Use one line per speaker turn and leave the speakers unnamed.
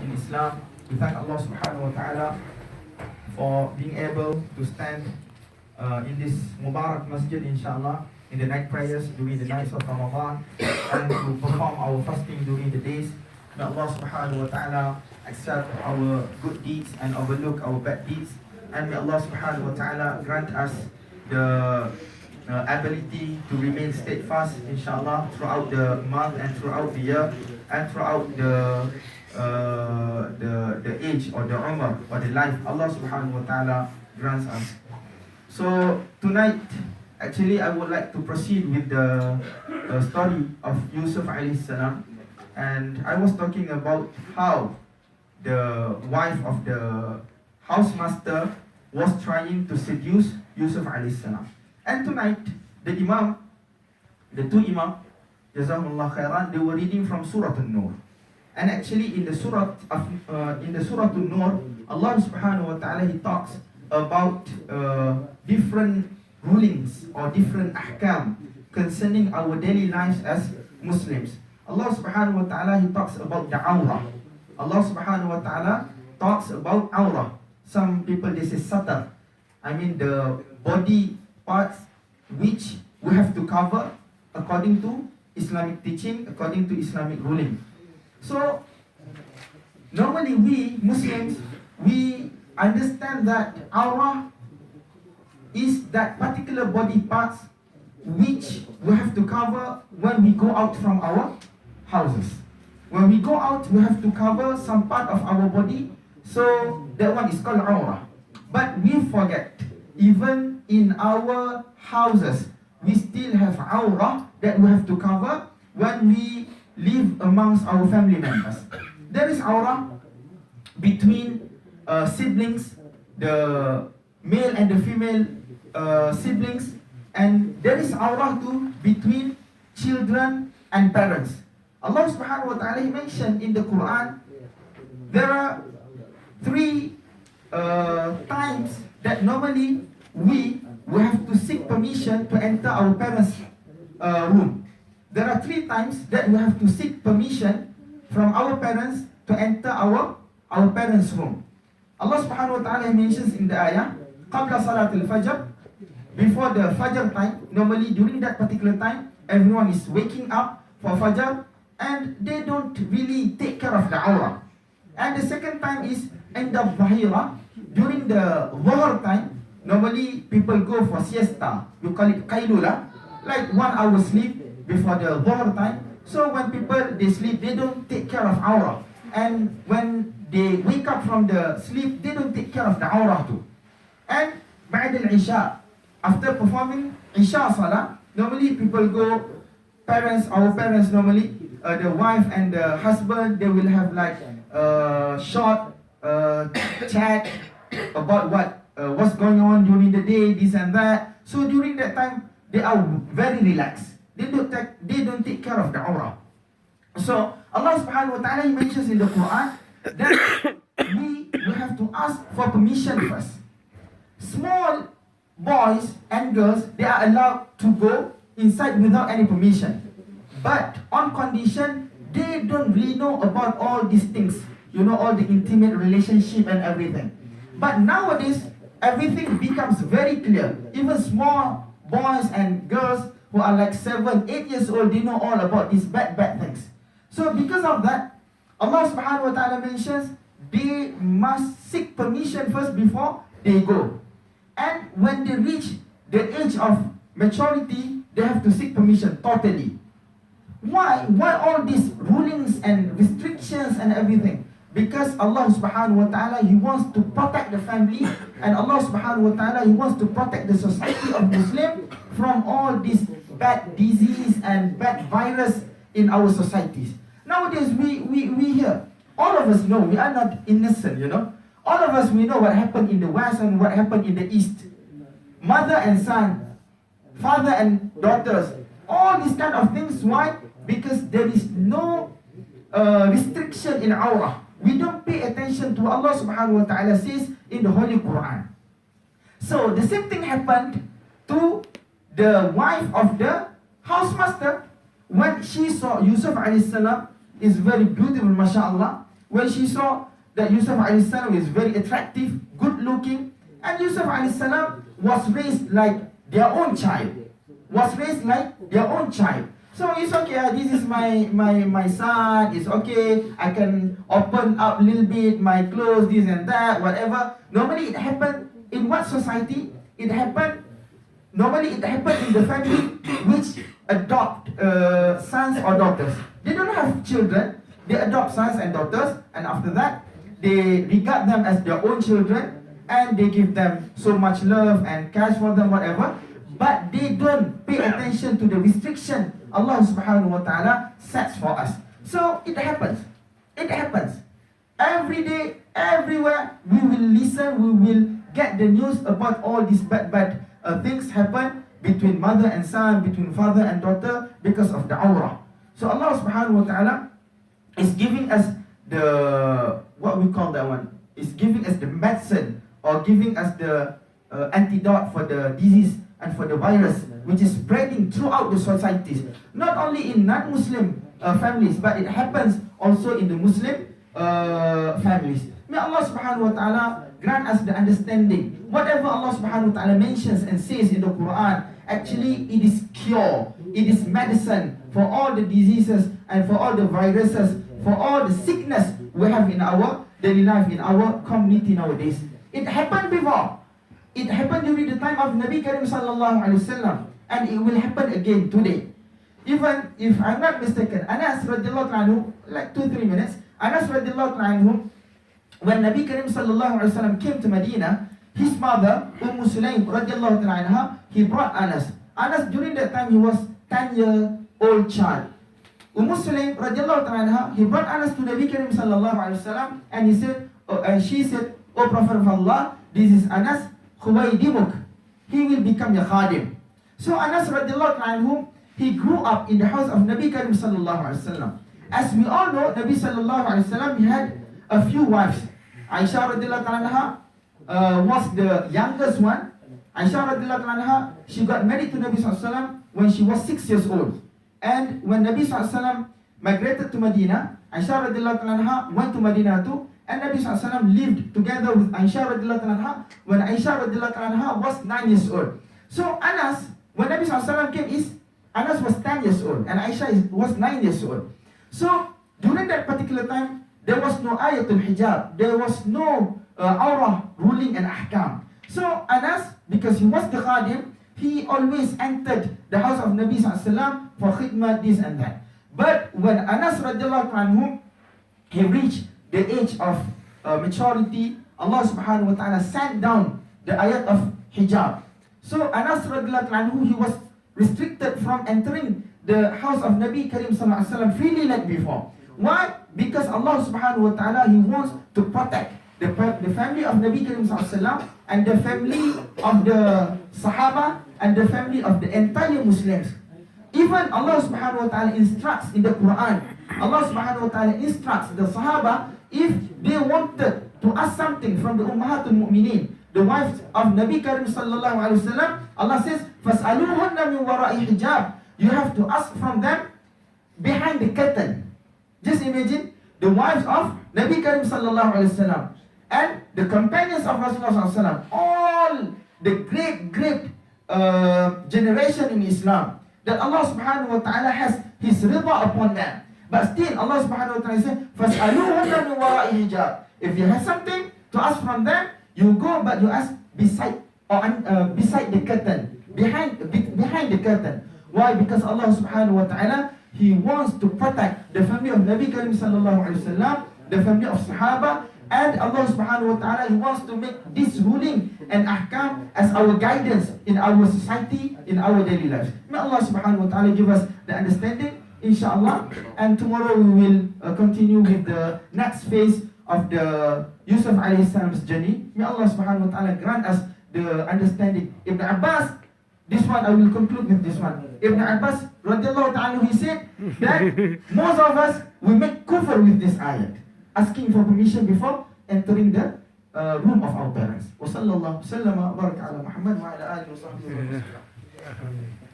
in Islam. We thank Allah subhanahu wa ta'ala for being able to stand in this Mubarak Masjid, inshallah, in the night prayers during the nights of Ramadhan, and to perform our fasting during the days. May Allah subhanahu wa ta'ala accept our good deeds and overlook our bad deeds. And may Allah subhanahu wa ta'ala grant us the ability to remain steadfast, inshallah, throughout the month and throughout the year and throughout the age or the umr or the life Allah subhanahu wa ta'ala grants us. So tonight, actually, I would like to proceed with the story of Yusuf alayhi salam. And I was talking about how the wife of the housemaster was trying to seduce Yusuf alayhi salam. And tonight, the two imam, Jazakumullah khairan, they were reading from Surah An-Nur. And actually, in the Surah An-Nur, Allah subhanahu wa ta'ala, He talks about different rulings or different ahkam concerning our daily lives as Muslims. Allah subhanahu wa ta'ala, He talks about the awrah. Allah subhanahu wa ta'ala talks about awrah. Some people, they say satar. I mean the body parts which we have to cover according to Islamic teaching, according to Islamic ruling. So, normally we Muslims, we understand that awrah is that particular body parts which we have to cover when we go out from our houses. When we go out, we have to cover some part of our body, so that one is called awrah. But we forget, even in our houses, we still have awrah that we have to cover when we live amongst our family members. There is awrah between siblings, the male and the female siblings, and there is awrah too between children and parents. Allah subhanahu wa ta'ala, He mentioned in the Quran, there are three times that normally we have to seek permission to enter our parents' room. There are 3 times that we have to seek permission from our parents to enter our parents' room. Allah subhanahu wa ta'ala mentions in the ayah, qabla salatil fajr, before the fajr time. Normally during that particular time, everyone is waking up for fajr, and they don't really take care of the awrah. And the second time is end of dhahira, during the dhuhr time. Normally people go for siesta, we call it qailula, like 1 hour sleep before the dhuhr time. So when people, they sleep, they don't take care of awrah. And when they wake up from the sleep, they don't take care of the awrah too. And ba'd al-isha, after performing isha salah, normally people go, our parents normally, the wife and the husband, they will have like short chat about what's going on during the day, this and that. So during that time, they are very relaxed. They don't take care of the awrah. So Allah subhanahu wa ta'ala, He mentions in the Quran that we have to ask for permission first. Small boys and girls, they are allowed to go inside without any permission, but on condition they don't really know about all these things, all the intimate relationship and everything. But nowadays everything becomes very clear. Even small boys and girls who are like 7, 8 years old, they know all about these bad things. So because of that, Allah subhanahu wa ta'ala mentions they must seek permission first before they go. And when they reach the age of maturity, they have to seek permission totally. Why all these rulings and restrictions and everything? Because Allah subhanahu wa ta'ala, He wants to protect the family, and Allah subhanahu wa ta'ala, He wants to protect the society of Muslim from all this bad disease and bad virus in our societies. Nowadays we hear, all of us know, we are not innocent, all of us, we know what happened in the West and what happened in the East. Mother and son, father and daughters, all these kind of things. Why? Because there is no restriction in awrah. We don't pay attention to what Allah subhanahu wa ta'ala says in the Holy Quran. So the same thing happened to the wife of the housemaster when she saw Yusuf alayhi salam is very beautiful, mashallah. when she saw that Yusuf alayhi salam is very attractive, good looking, and Yusuf alayhi salam was raised like their own child. So it's okay, this is my son, it's okay, I can open up a little bit my clothes, this and that, whatever. Normally it happened in what society? Normally it happened in the family which adopt sons or daughters. They don't have children, they adopt sons and daughters, and after that, they regard them as their own children, and they give them so much love and cash for them, whatever. But they don't pay attention to the restriction Allah subhanahu wa ta'ala sets for us. So it happens. Every day, everywhere, we will listen, we will get the news about all these bad things happen between mother and son, between father and daughter, because of the awrah. So Allah subhanahu wa ta'ala is giving us the, what we call that one, is giving us the medicine, or giving us the antidote for the disease and for the virus which is spreading throughout the societies, not only in non-Muslim families, but it happens also in the Muslim families. May Allah subhanahu wa ta'ala grant us the understanding. Whatever Allah subhanahu wa ta'ala mentions and says in the Quran, actually it is cure, it is medicine for all the diseases and for all the viruses, for all the sickness we have in our daily life, in our community nowadays. It happened before. It happened during the time of Nabi Karim sallallahu alaihi wasallam, and it will happen again today. Even if I'm not mistaken, Anas radiallahu anhu, like 2-3 minutes, Anas radiallahu anhu, when Nabi Karim sallallahu alaihi wasallam came to Medina, his mother, Sulaim radiallahu anha, he brought Anas. Anas during that time, he was 10-year-old child. Sulaim radiallahu anha, he brought Anas to Nabi Karim sallallahu alaihi wasallam, and she said, "O Prophet of Allah, this is Anas, Khuwaydimuk. He will become your khadim." So Anas radiallahu anhu, he grew up in the house of Nabi Karim sallallahu alaihi wasallam. As we all know, Nabi sallallahu alaihi wasallam, he had a few wives. Aisha radiallahu anha was the youngest one. Aisha radiallahu anha, she got married to Nabi sallallahu alaihi wasallam when she was 6 years old. And when Nabi sallallahu alaihi wasallam migrated to Medina, Aisha radiallahu anha went to Medina too. And Nabi sallallahu alaihi wasallam lived together with Aisha radiallahu anha when Aisha radiallahu anha was 9 years old. So Anas, when Nabi sallallahu alaihi wasallam came, Anas was 10 years old and Aisha was 9 years old. So during that particular time, there was no ayatul hijab, there was no awrah ruling and ahkam. So Anas, because he was the khadim, he always entered the house of Nabi sallallahu alaihi wasallam for khidmah, this and that. But when Anas radiallahu anhu, he reached the age of maturity, Allah subhanahu wa ta'ala sent down the ayat of hijab. So Anas radiallahu anhu, he was restricted from entering the house of Nabi Karim sallallahu alaihi wasallam freely like before. Why? Because Allah subhanahu wa ta'ala, he wants to protect the family of Nabi Karim sallallahu alaihi wasallam and the family of the Sahaba and the family of the entire Muslims. Even Allah subhanahu wa ta'ala instructs in the Quran, Allah subhanahu wa ta'ala instructs the Sahaba, if they wanted to ask something from the Ummahatul Mu'mineen, the wives of Nabi Karim sallallahu alaihi wasallam, Allah says, "Fas'aluhunna min wara'i hijab." You have to ask from them behind the curtain. Just imagine the wives of Nabi Karim sallallahu alaihi wasallam and the companions of Rasulullah sallallahu alaihi wasallam, all the great generation in Islam, that Allah subhanahu wa ta'ala has His rida upon them. But still Allah subhanahu wa ta'ala says, "Fas'aluhunna min wara'i hijab." If you have something to ask from them, you go, but you ask beside the curtain, behind the curtain. Why? Because Allah subhanahu wa ta'ala, He wants to protect the family of Nabi Karim sallallahu alaihi wasallam, the family of Sahaba, and Allah subhanahu wa ta'ala, He wants to make this ruling and ahkam as our guidance in our society, in our daily lives. May Allah subhanahu wa ta'ala give us the understanding, inshallah. And tomorrow we will continue with the next phase of the Yusuf alayhi salam's journey. May Allah subhanahu wa ta'ala grant us the understanding. Ibn Abbas, this one I will conclude with this one. Ibn Abbas radiallahu ta'ala, he said that most of us, we make kufr with this ayat, asking for permission before entering the room of our parents. Wa sallallahu sallama baraka ala Muhammad wa ala alihi wa sahbihi wa sallam.